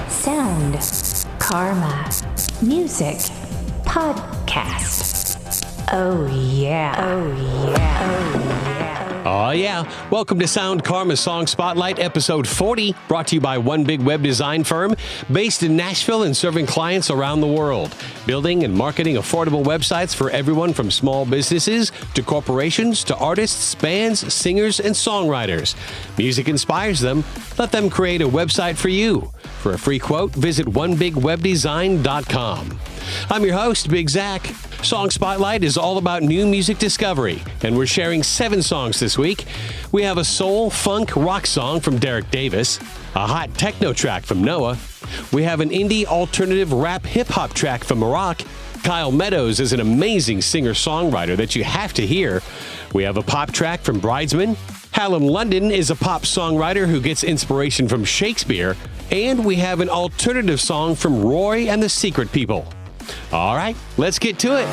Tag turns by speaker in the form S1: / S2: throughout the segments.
S1: Sound, Karma, Music, Podcast. Oh yeah. Oh yeah. Oh yeah.
S2: Oh yeah. Welcome to Sound Karma Song Spotlight, episode 40, brought to you by one big web design firm based in Nashville and serving clients around the world, building and marketing affordable websites for everyone from small businesses to corporations to artists, bands, singers, and songwriters. Music inspires them. Let them create a website for you. For a free quote, visit onebigwebdesign.com. I'm your host, Big Zach. Song Spotlight is all about new music discovery, and we're sharing 7 songs this week. We have a soul, funk, rock song from Derek Davis, a hot techno track from NHOAH. We have an indie alternative rap hip-hop track from Maroc. Kyle Meadows is an amazing singer-songwriter that you have to hear. We have a pop track from Bridesmen. Hallam London is a pop songwriter who gets inspiration from Shakespeare. And we have an alternative song from Roy and the Secret People. All right, let's get to it.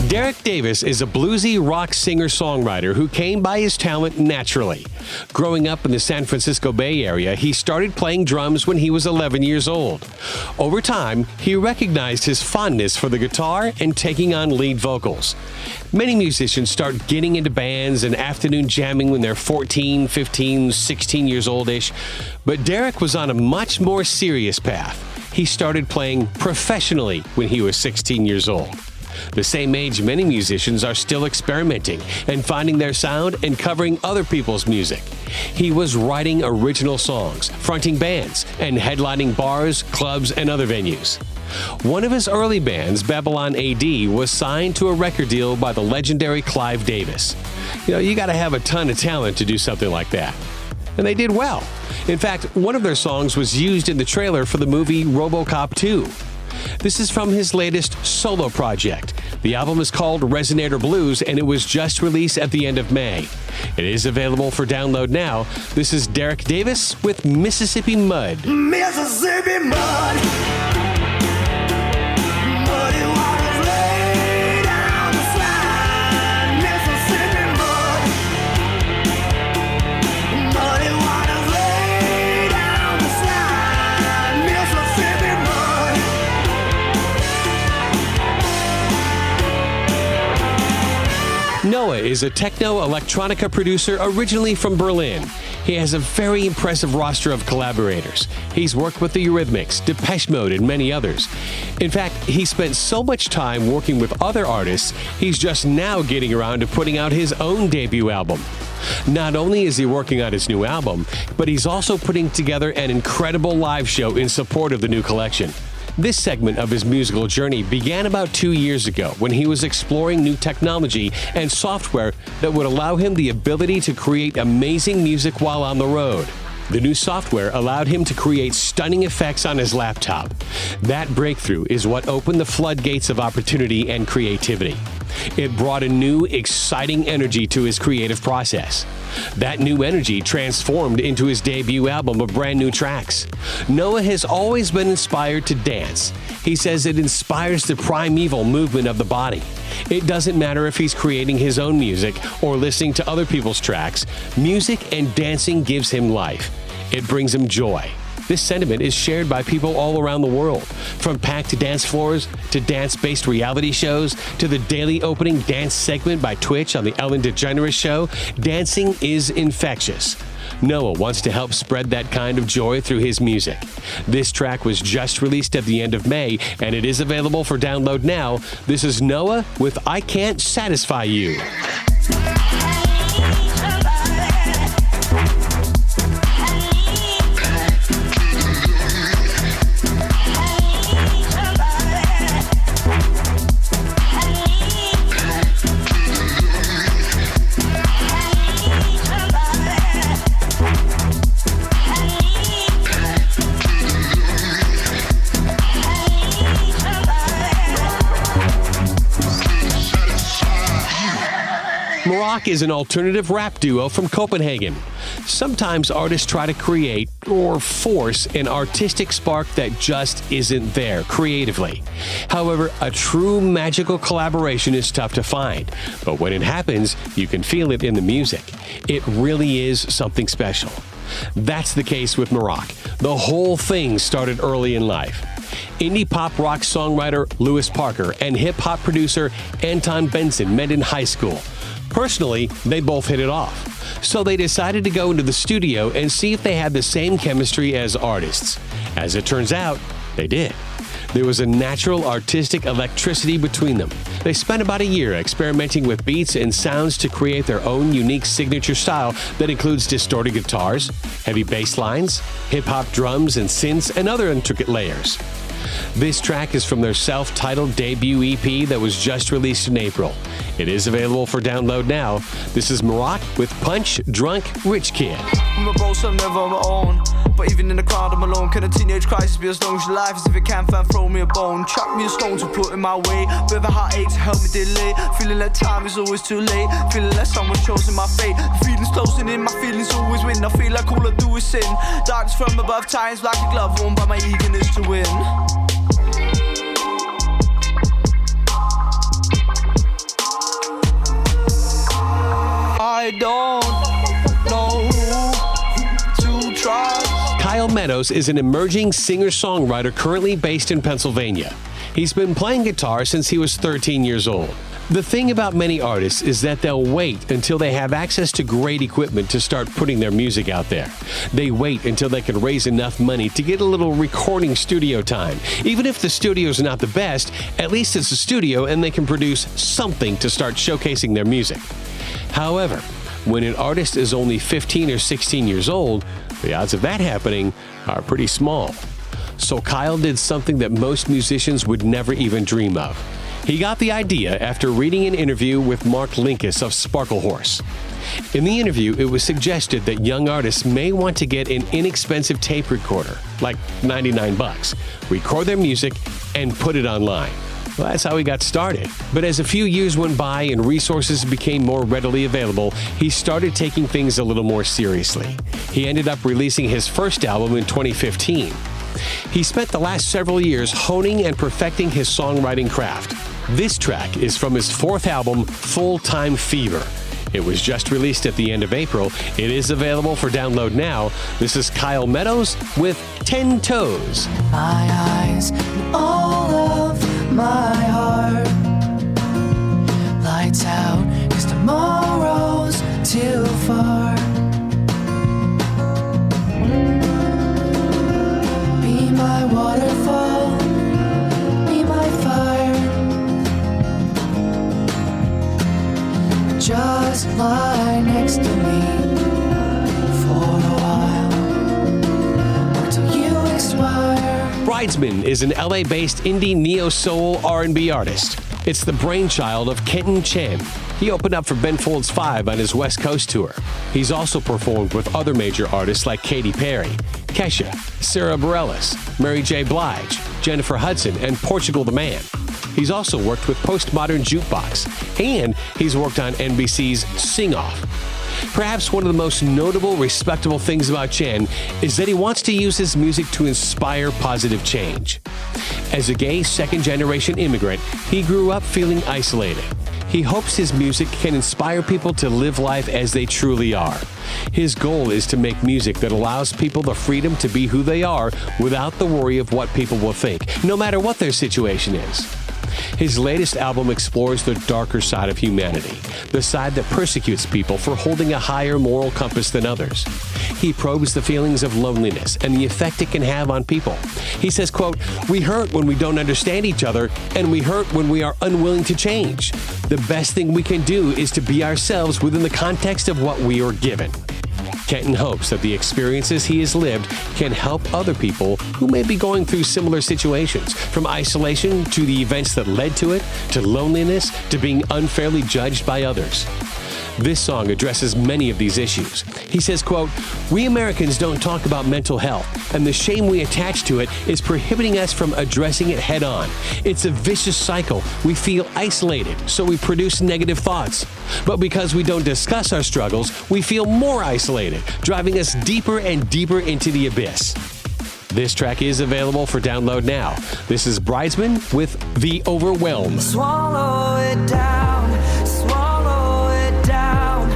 S2: Derek Davis is a bluesy rock singer-songwriter who came by his talent naturally. Growing up in the San Francisco Bay Area, he started playing drums when he was 11 years old. Over time, he recognized his fondness for the guitar and taking on lead vocals. Many musicians start getting into bands and afternoon jamming when they're 14, 15, 16 years old-ish, but Derek was on a much more serious path. He started playing professionally when he was 16 years old. The same age many musicians are still experimenting and finding their sound and covering other people's music. He was writing original songs, fronting bands, and headlining bars, clubs, and other venues. One of his early bands, Babylon AD, was signed to a record deal by the legendary Clive Davis. You gotta have a ton of talent to do something like that. And they did well. In fact, one of their songs was used in the trailer for the movie RoboCop 2. This is from his latest solo project. The album is called Resonator Blues, and it was just released at the end of May. It is available for download now. This is Derek Davis with Mississippi Mud.
S3: Mississippi Mud. Muddy waters lay down the slide. Mississippi Mud. Muddy waters lay down the slide. Mississippi Mud.
S2: NHOAH is a techno-electronica producer originally from Berlin. He has a very impressive roster of collaborators. He's worked with the Eurythmics, Depeche Mode, and many others. In fact, he spent so much time working with other artists, he's just now getting around to putting out his own debut album. Not only is he working on his new album, but he's also putting together an incredible live show in support of the new collection. This segment of his musical journey began about 2 years ago when he was exploring new technology and software that would allow him the ability to create amazing music while on the road. The new software allowed him to create stunning effects on his laptop. That breakthrough is what opened the floodgates of opportunity and creativity. It brought a new, exciting energy to his creative process. That new energy transformed into his debut album of brand new tracks. NHOAH has always been inspired to dance. He says it inspires the primeval movement of the body. It doesn't matter if he's creating his own music or listening to other people's tracks, music and dancing gives him life. It brings him joy. This sentiment is shared by people all around the world, from packed dance floors to dance-based reality shows to the daily opening dance segment by Twitch on the Ellen DeGeneres Show. Dancing is infectious. NHOAH wants to help spread that kind of joy through his music. This track was just released at the end of May, and it is available for download now. This is NHOAH with I Can't Satisfy You. NHOAH is an alternative rap duo from Copenhagen. Sometimes artists try to create or force an artistic spark that just isn't there creatively. However, a true magical collaboration is tough to find, but when it happens, you can feel it in the music. It really is something special. That's the case with Maroc. The whole thing started early in life. Indie pop rock songwriter Lewis Parker and hip hop producer Anton Benson met in high school. Personally, they both hit it off. So they decided to go into the studio and see if they had the same chemistry as artists. As it turns out, they did. There was a natural artistic electricity between them. They spent about a year experimenting with beats and sounds to create their own unique signature style that includes distorted guitars, heavy bass lines, hip-hop drums and synths, and other intricate layers. This track is from their self-titled debut EP that was just released in April. It is available for download now. This is Maroc with Punch Drunk Rich Kid.
S4: I'm a bro, so I'm never on my own. But even in the crowd, I'm alone. Can a teenage crisis be as long as your life? As if it can, fan, throw me a bone. Chuck me a stone to put in my way. Bit of a heartache to help me delay. Feeling like time is always too late. Feeling like someone's chosen my fate. The feelings closing in, my feelings always win. I feel like all I do is sin. Darkness from above, times like a glove worn by my eagerness to win. I don't know who to trust.
S2: Kyle Meadows is an emerging singer-songwriter currently based in Pennsylvania. He's been playing guitar since he was 13 years old. The thing about many artists is that they'll wait until they have access to great equipment to start putting their music out there. They wait until they can raise enough money to get a little recording studio time. Even if the studio's not the best, at least it's a studio and they can produce something to start showcasing their music. However, when an artist is only 15 or 16 years old, the odds of that happening are pretty small. So Kyle did something that most musicians would never even dream of. He got the idea after reading an interview with Mark Linkus of Sparklehorse. In the interview, it was suggested that young artists may want to get an inexpensive tape recorder, like $99, record their music, and put it online. Well, that's how he got started. But as a few years went by and resources became more readily available, he started taking things a little more seriously. He ended up releasing his first album in 2015. He spent the last several years honing and perfecting his songwriting craft. This track is from his fourth album, Full Time Fever. It was just released at the end of April. It is available for download now. This is Kyle Meadows with 10 Toes.
S3: My eyes and all of my heart lights out, 'cause tomorrow's too far. Be my waterfall, be my fire, just lie next to me for a while, or till you expire.
S2: Bridesmen is an LA-based indie neo-soul R&B artist. It's the brainchild of Kenton Chen. He opened up for Ben Folds 5 on his West Coast tour. He's also performed with other major artists like Katy Perry, Kesha, Sarah Bareilles, Mary J. Blige, Jennifer Hudson, and Portugal the Man. He's also worked with Postmodern Jukebox, and he's worked on NBC's Sing Off. Perhaps one of the most notable, respectable things about Chen is that he wants to use his music to inspire positive change. As a gay second-generation immigrant, he grew up feeling isolated. He hopes his music can inspire people to live life as they truly are. His goal is to make music that allows people the freedom to be who they are without the worry of what people will think, no matter what their situation is. His latest album explores the darker side of humanity, the side that persecutes people for holding a higher moral compass than others. He probes the feelings of loneliness and the effect it can have on people. He says, quote, "We hurt when we don't understand each other, and we hurt when we are unwilling to change. The best thing we can do is to be ourselves within the context of what we are given." Kenton hopes that the experiences he has lived can help other people who may be going through similar situations, from isolation to the events that led to it, to loneliness, to being unfairly judged by others. This song addresses many of these issues. He says, quote, "We Americans don't talk about mental health, and the shame we attach to it is prohibiting us from addressing it head on. It's a vicious cycle. We feel isolated, so we produce negative thoughts. But because we don't discuss our struggles, we feel more isolated, driving us deeper and deeper into the abyss." This track is available for download now. This is Bridesmen with The Overwhelm.
S3: Swallow it down, swallow it down,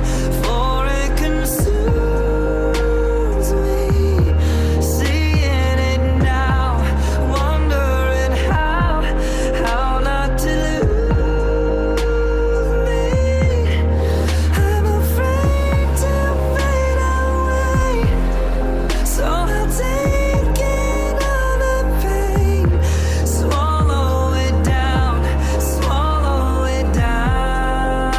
S3: for it consumes me. Seeing it now, wondering how not to lose me. I'm afraid to fade away, so I'll take all the pain. Swallow it down, swallow it down.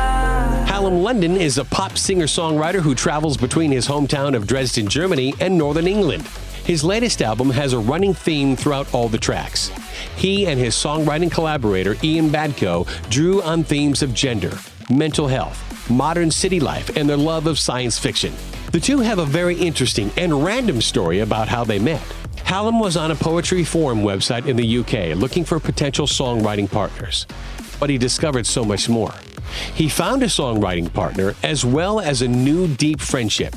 S2: Hallam London is a pop singer-songwriter who travels between his hometown of Dresden, Germany, and Northern England. His latest album has a running theme throughout all the tracks. He and his songwriting collaborator, Ian Badco, drew on themes of gender, mental health, modern city life, and their love of science fiction. The two have a very interesting and random story about how they met. Hallam was on a poetry forum website in the UK looking for potential songwriting partners. But he discovered so much more. He found a songwriting partner as well as a new deep friendship.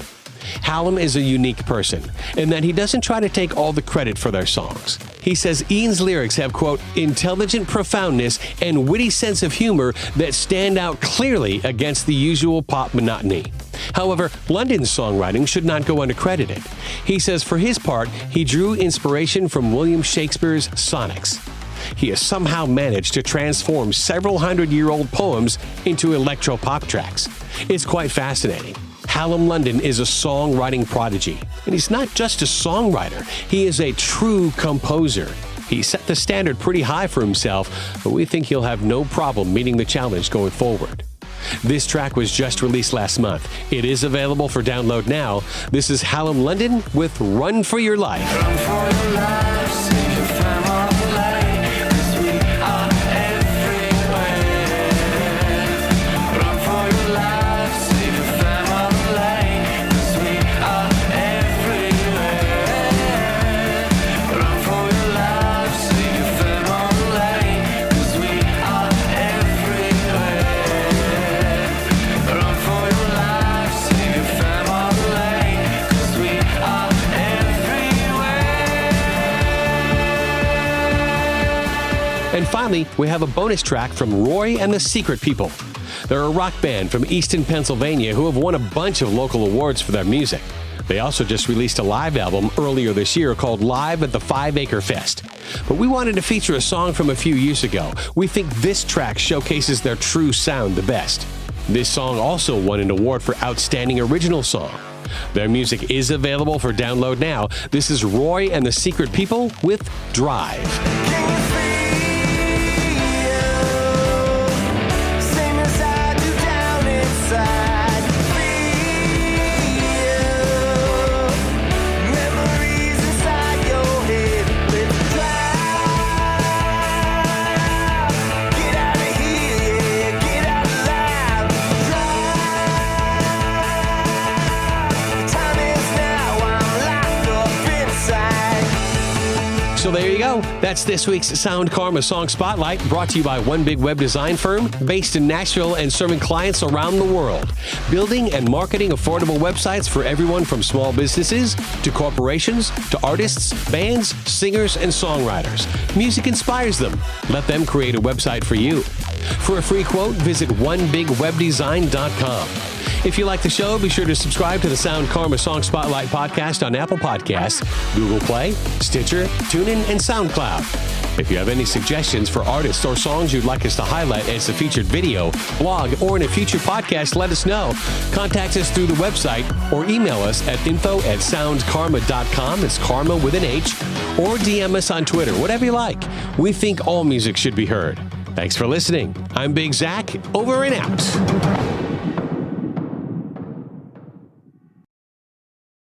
S2: Hallam is a unique person in that he doesn't try to take all the credit for their songs. He says Ian's lyrics have, quote, "intelligent profoundness and witty sense of humor that stand out clearly against the usual pop monotony." However, London's songwriting should not go uncredited. He says for his part, he drew inspiration from William Shakespeare's sonnets. He has somehow managed to transform several hundred-year-old poems into electro-pop tracks. It's quite fascinating. Hallam London is a songwriting prodigy, and he's not just a songwriter, he is a true composer. He set the standard pretty high for himself, but we think he'll have no problem meeting the challenge going forward. This track was just released last month. It is available for download now. This is Hallam London with Run for Your Life.
S3: Run for your life, save your time on the lane, 'cause we are everywhere. Run for your life, save your time on the lane, 'cause we are everywhere. Run for your life, save your time on the lane, 'cause we are everywhere. Run for your life, save your time on the lane, 'cause we are
S2: And finally, we have a bonus track from Roy and the Secret People. They're a rock band from Easton, Pennsylvania who have won a bunch of local awards for their music. They also just released a live album earlier this year called Live at the 5 Acre Fest. But we wanted to feature a song from a few years ago. We think this track showcases their true sound the best. This song also won an award for Outstanding Original Song. Their music is available for download now. This is Roy and the Secret People with Drive. So there you go. That's this week's Sound Karma Song Spotlight, brought to you by One Big Web Design Firm, based in Nashville and serving clients around the world. Building and marketing affordable websites for everyone from small businesses to corporations to artists, bands, singers, and songwriters. Music inspires them. Let them create a website for you. For a free quote, visit onebigwebdesign.com. If you like the show, be sure to subscribe to the Sound Karma Song Spotlight podcast on Apple Podcasts, Google Play, Stitcher, TuneIn, and SoundCloud. If you have any suggestions for artists or songs you'd like us to highlight as a featured video, blog, or in a future podcast, let us know. Contact us through the website or email us at info@soundkarma.com. It's karma with an H. Or DM us on Twitter, whatever you like. We think all music should be heard. Thanks for listening. I'm Big Zach, over and out.